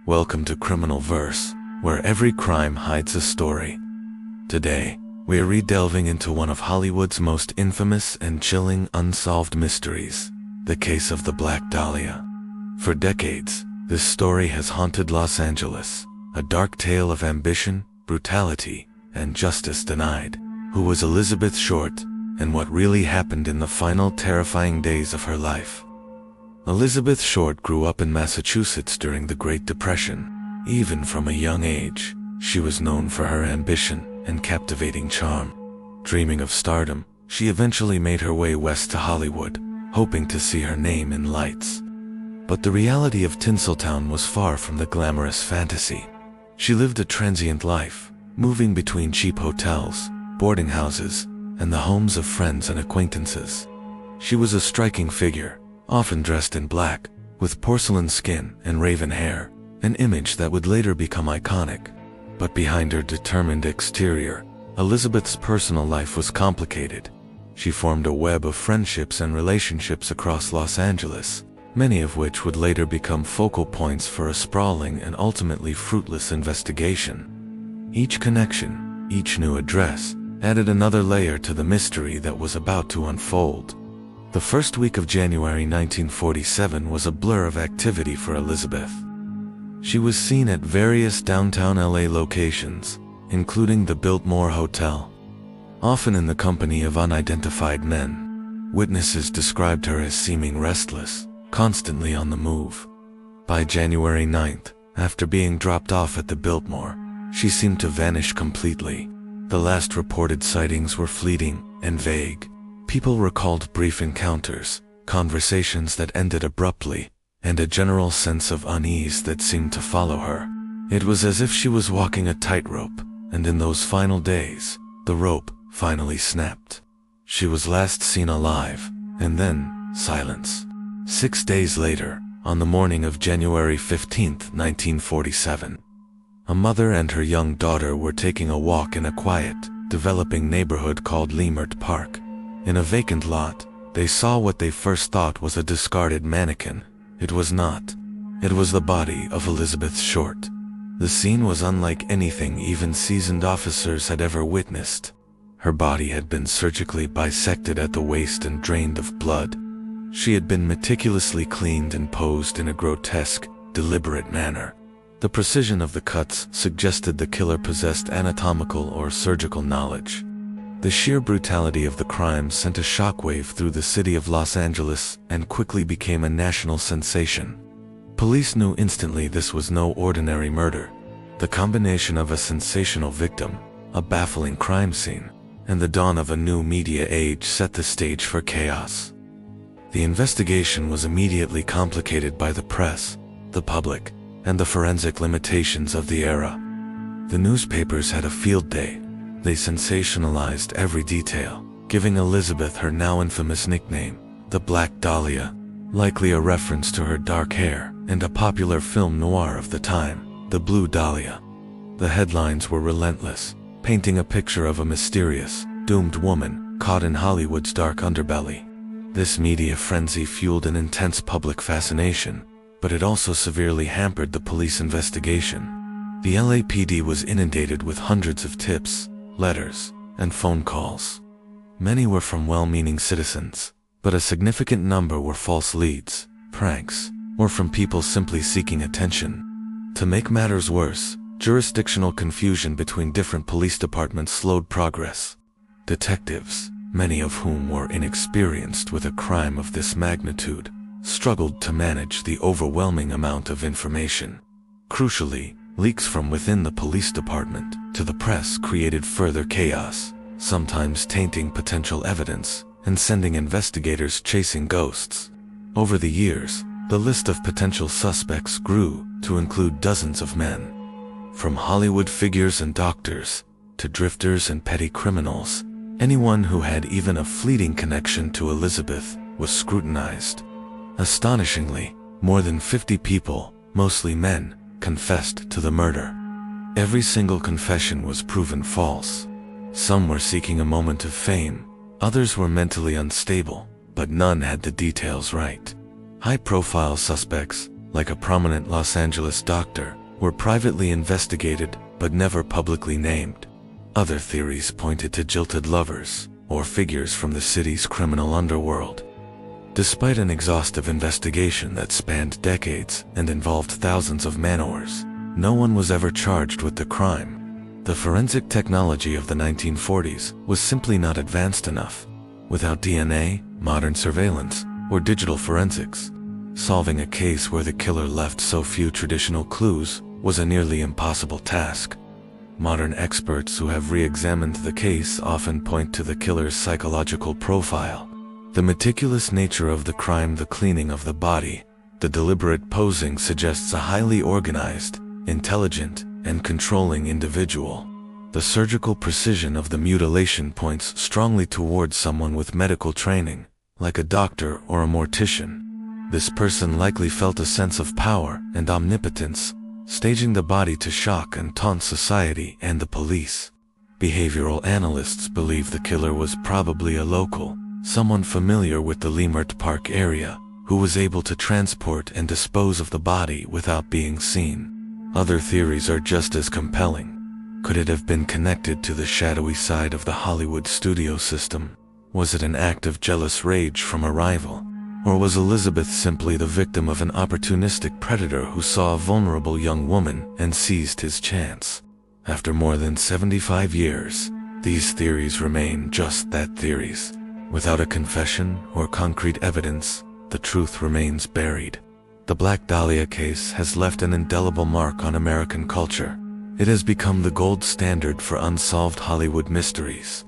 Welcome to Criminal Verse, where every crime hides a story. Today, we are re-delving into one of Hollywood's most infamous and chilling unsolved mysteries, the case of the Black Dahlia. For decades, this story has haunted Los Angeles, a dark tale of ambition, brutality, and justice denied. Who was Elizabeth Short, and what really happened in the final terrifying days of her life? Elizabeth Short grew up in Massachusetts during the Great Depression. Even from a young age, she was known for her ambition and captivating charm. Dreaming of stardom, she eventually made her way west to Hollywood, hoping to see her name in lights. But the reality of Tinseltown was far from the glamorous fantasy. She lived a transient life, moving between cheap hotels, boarding houses, and the homes of friends and acquaintances. She was a striking figure, often dressed in black, with porcelain skin and raven hair, an image that would later become iconic. But behind her determined exterior, Elizabeth's personal life was complicated. She formed a web of friendships and relationships across Los Angeles, many of which would later become focal points for a sprawling and ultimately fruitless investigation. Each connection, each new address, added another layer to the mystery that was about to unfold. The first week of January 1947 was a blur of activity for Elizabeth. She was seen at various downtown LA locations, including the Biltmore Hotel, often in the company of unidentified men. Witnesses described her as seeming restless, constantly on the move. By January 9th, after being dropped off at the Biltmore, she seemed to vanish completely. The last reported sightings were fleeting and vague. People recalled brief encounters, conversations that ended abruptly, and a general sense of unease that seemed to follow her. It was as if she was walking a tightrope, and in those final days, the rope finally snapped. She was last seen alive, and then silence. 6 days later, on the morning of January 15, 1947, a mother and her young daughter were taking a walk in a quiet, developing neighborhood called Leimert Park. In a vacant lot, they saw what they first thought was a discarded mannequin. It was not. It was the body of Elizabeth Short. The scene was unlike anything even seasoned officers had ever witnessed. Her body had been surgically bisected at the waist and drained of blood. She had been meticulously cleaned and posed in a grotesque, deliberate manner. The precision of the cuts suggested the killer possessed anatomical or surgical knowledge. The sheer brutality of the crime sent a shockwave through the city of Los Angeles and quickly became a national sensation. Police knew instantly this was no ordinary murder. The combination of a sensational victim, a baffling crime scene, and the dawn of a new media age set the stage for chaos. The investigation was immediately complicated by the press, the public, and the forensic limitations of the era. The newspapers had a field day. They sensationalized every detail, giving Elizabeth her now infamous nickname, the Black Dahlia, likely a reference to her dark hair and a popular film noir of the time, The Blue Dahlia. The headlines were relentless, painting a picture of a mysterious, doomed woman caught in Hollywood's dark underbelly. This media frenzy fueled an intense public fascination, but it also severely hampered the police investigation. The LAPD was inundated with hundreds of tips, letters, and phone calls. Many were from well-meaning citizens, but a significant number were false leads, pranks, or from people simply seeking attention. To make matters worse, jurisdictional confusion between different police departments slowed progress. Detectives, many of whom were inexperienced with a crime of this magnitude, struggled to manage the overwhelming amount of information. Crucially, leaks from within the police department to the press created further chaos, sometimes tainting potential evidence and sending investigators chasing ghosts. Over the years, the list of potential suspects grew to include dozens of men. From Hollywood figures and doctors, to drifters and petty criminals, anyone who had even a fleeting connection to Elizabeth was scrutinized. Astonishingly, more than 50 people, mostly men, confessed to the murder. Every single confession was proven false. Some were seeking a moment of fame, others were mentally unstable, but none had the details right. High-profile suspects, like a prominent Los Angeles doctor, were privately investigated but never publicly named. Other theories pointed to jilted lovers or figures from the city's criminal underworld. Despite an exhaustive investigation that spanned decades and involved thousands of man-hours, no one was ever charged with the crime. The forensic technology of the 1940s was simply not advanced enough. Without DNA, modern surveillance, or digital forensics, solving a case where the killer left so few traditional clues was a nearly impossible task. Modern experts who have re-examined the case often point to the killer's psychological profile. The meticulous nature of the crime, the cleaning of the body, the deliberate posing suggests a highly organized, intelligent, and controlling individual. The surgical precision of the mutilation points strongly towards someone with medical training, like a doctor or a mortician. This person likely felt a sense of power and omnipotence, staging the body to shock and taunt society and the police. Behavioral analysts believe the killer was probably a local, someone familiar with the Leimert Park area, who was able to transport and dispose of the body without being seen. Other theories are just as compelling. Could it have been connected to the shadowy side of the Hollywood studio system? Was it an act of jealous rage from a rival? Or was Elizabeth simply the victim of an opportunistic predator who saw a vulnerable young woman and seized his chance? After more than 75 years, these theories remain just that, theories. Without a confession or concrete evidence, the truth remains buried. The Black Dahlia case has left an indelible mark on American culture. It has become the gold standard for unsolved Hollywood mysteries.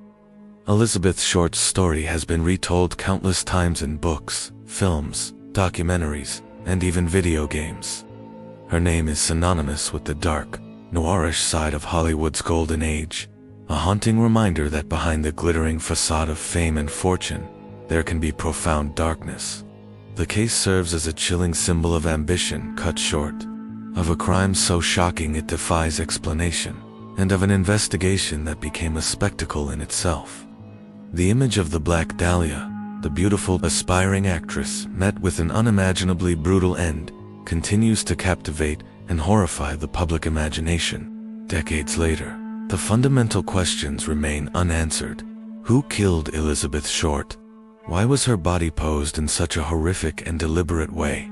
Elizabeth Short's story has been retold countless times in books, films, documentaries, and even video games. Her name is synonymous with the dark, noirish side of Hollywood's golden age, a haunting reminder that behind the glittering facade of fame and fortune, there can be profound darkness. The case serves as a chilling symbol of ambition cut short, of a crime so shocking it defies explanation, and of an investigation that became a spectacle in itself. The image of the Black Dahlia, the beautiful, aspiring actress met with an unimaginably brutal end, continues to captivate and horrify the public imagination. Decades later, the fundamental questions remain unanswered. Who killed Elizabeth Short? Why was her body posed in such a horrific and deliberate way?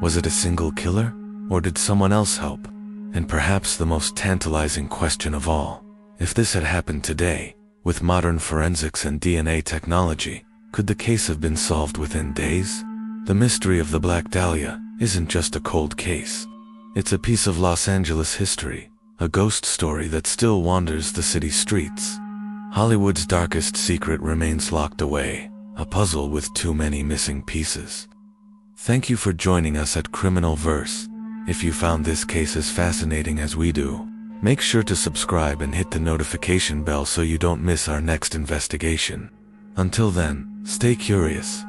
Was it a single killer, or did someone else help? And perhaps the most tantalizing question of all, if this had happened today, with modern forensics and DNA technology, could the case have been solved within days? The mystery of the Black Dahlia isn't just a cold case. It's a piece of Los Angeles history, a ghost story that still wanders the city streets. Hollywood's darkest secret remains locked away, a puzzle with too many missing pieces. Thank you for joining us at Criminal Verse. If you found this case as fascinating as we do, make sure to subscribe and hit the notification bell so you don't miss our next investigation. Until then, stay curious.